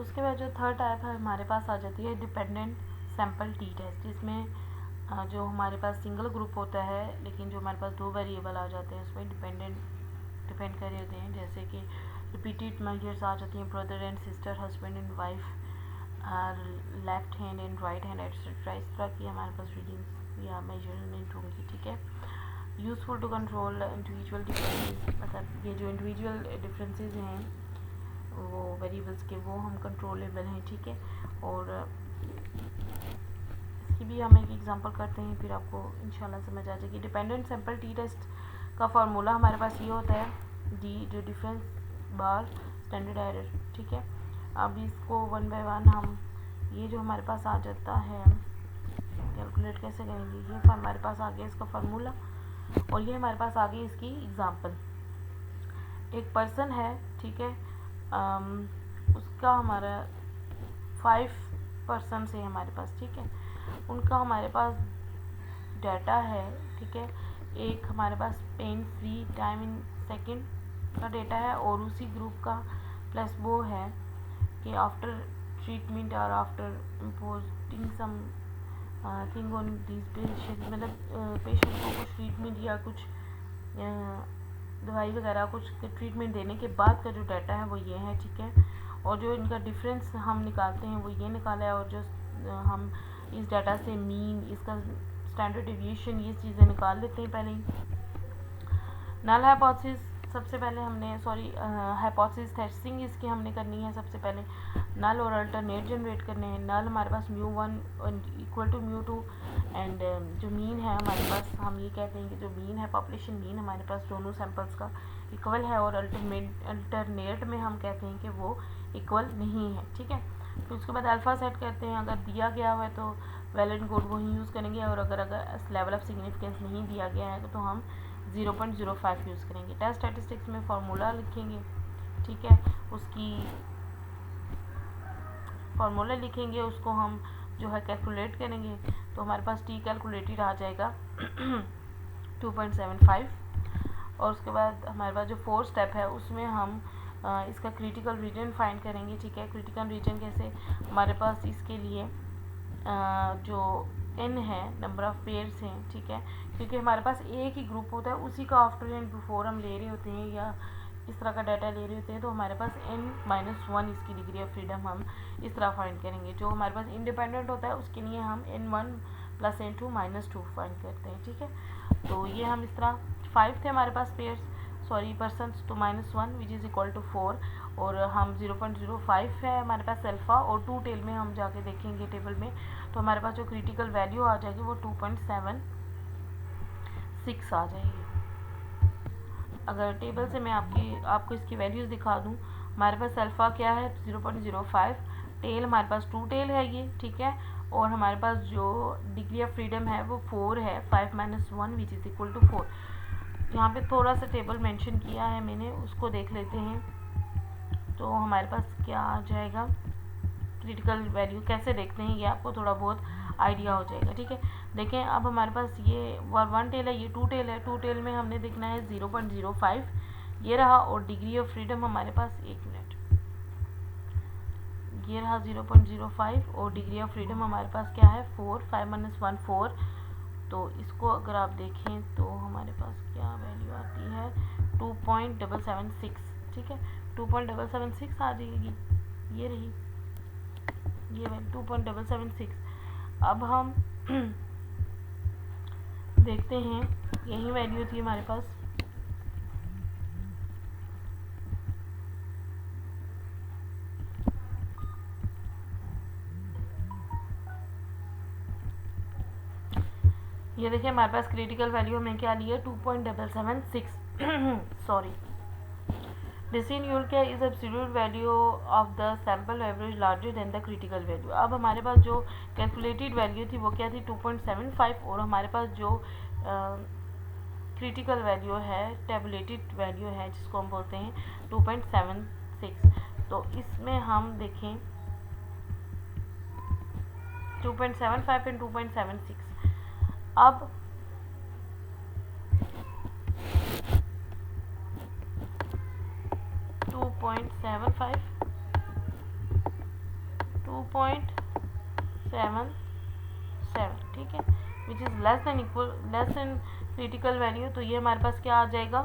उसके बाद जो थर्ड टाइप है हमारे पास आ जाती है डिपेंडेंट सैम्पल टी टेस्ट, जिसमें जो हमारे पास सिंगल ग्रुप होता है लेकिन जो हमारे पास दो वेरिएबल आ जाते हैं उसमें डिपेंड कर होते हैं, जैसे कि रिपीटेड मेजर्स आ जाती हैं, brother and sister, husband and wife, left hand and right hand etcetera. इस तरह की हमारे पास रीडिंग्स या मेजरमेंट होंगी, ठीक है। Useful to control individual differences, मतलब ये जो इंडिविजुअल डिफरेंसेस हैं वो वेरिएबल्स के, वो हम कंट्रोलेबल हैं, ठीक है। और इसकी भी हम एक एग्जांपल करते हैं, फिर आपको इंशाल्लाह समझ आ जाएगी। डिपेंडेंट सैम्पल टी टेस्ट का फार्मूला हमारे पास ये होता है, डी जो डिफरेंस बार स्टैंडर्ड एरर, ठीक है। अब इसको वन बाय वन हम ये जो हमारे पास आ जाता है कैलकुलेट कैसे करेंगे, ये हमारे पास आ गया इसका फार्मूला, और ये हमारे पास आ गई इसकी एग्जांपल। एक पर्सन है, ठीक है, उसका हमारा 5 पर्सन है हमारे पास, ठीक है। उनका हमारे पास डाटा है, ठीक है। एक हमारे पास pain free time in second का डेटा है, और उसी ग्रुप का प्लस वो है कि आफ्टर ट्रीटमेंट और after imposing something on this patient, मतलब पेशेंट को कुछ ट्रीटमेंट या कुछ दवाई वगैरह कुछ ट्रीटमेंट देने के बाद का जो डाटा है वो ये है, ठीक है। और जो इनका डिफरेंस हम निकालते हैं वो ये निकाला है, और जो हम इस डाटा से मीन, इसका स्टैंडर्ड डेविएशन, ये चीज़ें निकाल लेते हैं पहले ही। नल हाइपोथेसिस सबसे पहले हमने हाइपोथेसिस टेस्टिंग इसकी हमने करनी है। सबसे पहले नल और अल्टरनेट जनरेट करने हैं। नल हमारे पास μ1 इक्वल टू μ2, एंड जो मीन है हमारे पास, हम ये कहते हैं कि जो मीन है, पॉपुलेशन मीन हमारे पास दोनों सैंपल्स का इक्वल है, और अल्टरनेट में हम कहते हैं कि वो इक्वल नहीं है, ठीक है। तो उसके बाद अल्फ़ा सेट करते हैं, अगर दिया गया हुआ है तो वैलिड कोड वही यूज़ करेंगे, और अगर लेवल ऑफ सिग्निफिकेंस नहीं दिया गया है तो हम 0.05 यूज़ करेंगे। टेस्ट स्टैटिस्टिक्स में फार्मूला लिखेंगे, ठीक है, उसकी फार्मूला लिखेंगे, उसको हम जो है कैलकुलेट करेंगे, तो हमारे पास टी कैलकुलेटेड आ जाएगा 2.75। और उसके बाद हमारे पास जो फोर्थ स्टेप है उसमें हम इसका क्रिटिकल रीजन फाइंड करेंगे, ठीक है। क्रिटिकल रीजन कैसे, हमारे पास इसके लिए जो n है, नंबर ऑफ़ पेयर्स हैं, ठीक है, क्योंकि हमारे पास एक ही ग्रुप होता है, उसी का आफ्टर एंड बिफोर हम ले रहे होते हैं या इस तरह का डाटा ले रहे होते हैं, तो हमारे पास n-1 इसकी डिग्री ऑफ फ्रीडम हम इस तरह फाइंड करेंगे। जो हमारे पास इंडिपेंडेंट होता है उसके लिए हम n1 + n2 - 2 फाइंड करते हैं, ठीक है। तो ये हम इस तरह 5 थे हमारे पास पर्सनस, तो -1 विच इज़ इक्वल टू 4, और हम 0.05 है हमारे पास अल्फ़ा, और 2 टेल में हम जाके देखेंगे टेबल में, तो हमारे पास जो क्रिटिकल वैल्यू आ जाएगी वो 2.76 आ जाएगी। अगर टेबल से मैं आपको इसकी वैल्यूज़ दिखा दूँ, हमारे पास अल्फ़ा क्या है 0.05, टेल हमारे पास 2 टेल है ये, ठीक है, और हमारे पास जो डिग्री ऑफ फ्रीडम है वो 4 है, 5 - 1 विच इज़ इक्वल टू 4। यहाँ पे थोड़ा सा टेबल मेंशन किया है मैंने, उसको देख लेते हैं, तो हमारे पास क्या आ जाएगा। क्रिटिकल वैल्यू कैसे देखते हैं ये आपको थोड़ा बहुत आइडिया हो जाएगा, ठीक है। देखें, अब हमारे पास ये 1 टेल है, ये 2 टेल है, 2 टेल में हमने देखना है 0.05 ये रहा, और डिग्री ऑफ फ्रीडम हमारे पास, एक मिनट, ये रहा 0.05, और डिग्री ऑफ फ्रीडम हमारे पास क्या है 4, 5 - 1 4। तो इसको अगर आप देखें तो हमारे पास क्या वैल्यू आती है 2.776, ठीक है, 2.776 आ जाएगी, ये रही ये वैल्यू 2.776। अब हम देखते हैं, यही वैल्यू थी हमारे पास, ये देखिए हमारे पास क्रिटिकल वैल्यू हमें क्या ली है 2.776 सॉरी। डिसिन्यूल is absolute value of the sample average larger than the critical value. अब हमारे पास जो कैलकुलेटेड वैल्यू थी वो क्या थी 2.75, और हमारे पास जो क्रिटिकल वैल्यू है, टेबुलेटेड वैल्यू है जिसको हम बोलते हैं 2.76। तो इसमें हम देखें 2.75 एंड 2.76। अब 2.77, ठीक है, which is less than critical value. तो ये हमारे पास क्या आ जाएगा,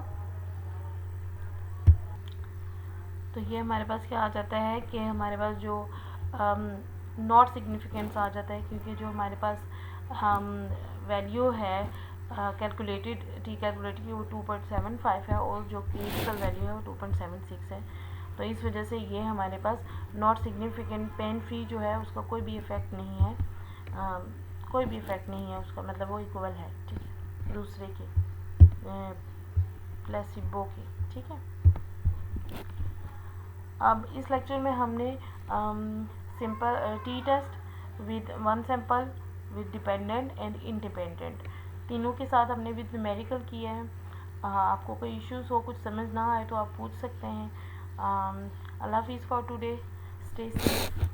तो ये हमारे पास क्या आ जाता है कि हमारे पास जो नॉट सिग्निफिकेंस आ जाता है, क्योंकि जो हमारे पास वैल्यू है कैलकुलेटेड की वो 2.75 है और जो क्रिटिकल वैल्यू है वो 2.76 है। तो इस वजह से ये हमारे पास नॉट सिग्निफिकेंट पेन फ्री जो है उसका कोई भी इफ़ेक्ट नहीं है, कोई भी इफ़ेक्ट नहीं है उसका, मतलब वो इक्वल है, ठीक है, दूसरे के प्लेसिबो के, ठीक है। अब इस लेक्चर में हमने simple t test with one sample, with dependent and independent, तीनों के साथ हमने विद न्यूमेरिकल किया है। आपको कोई इश्यूज़ हो, कुछ समझ ना आए तो आप पूछ सकते हैं। अल्लाह हाफिज़ फॉर टुडे, स्टे सेफ।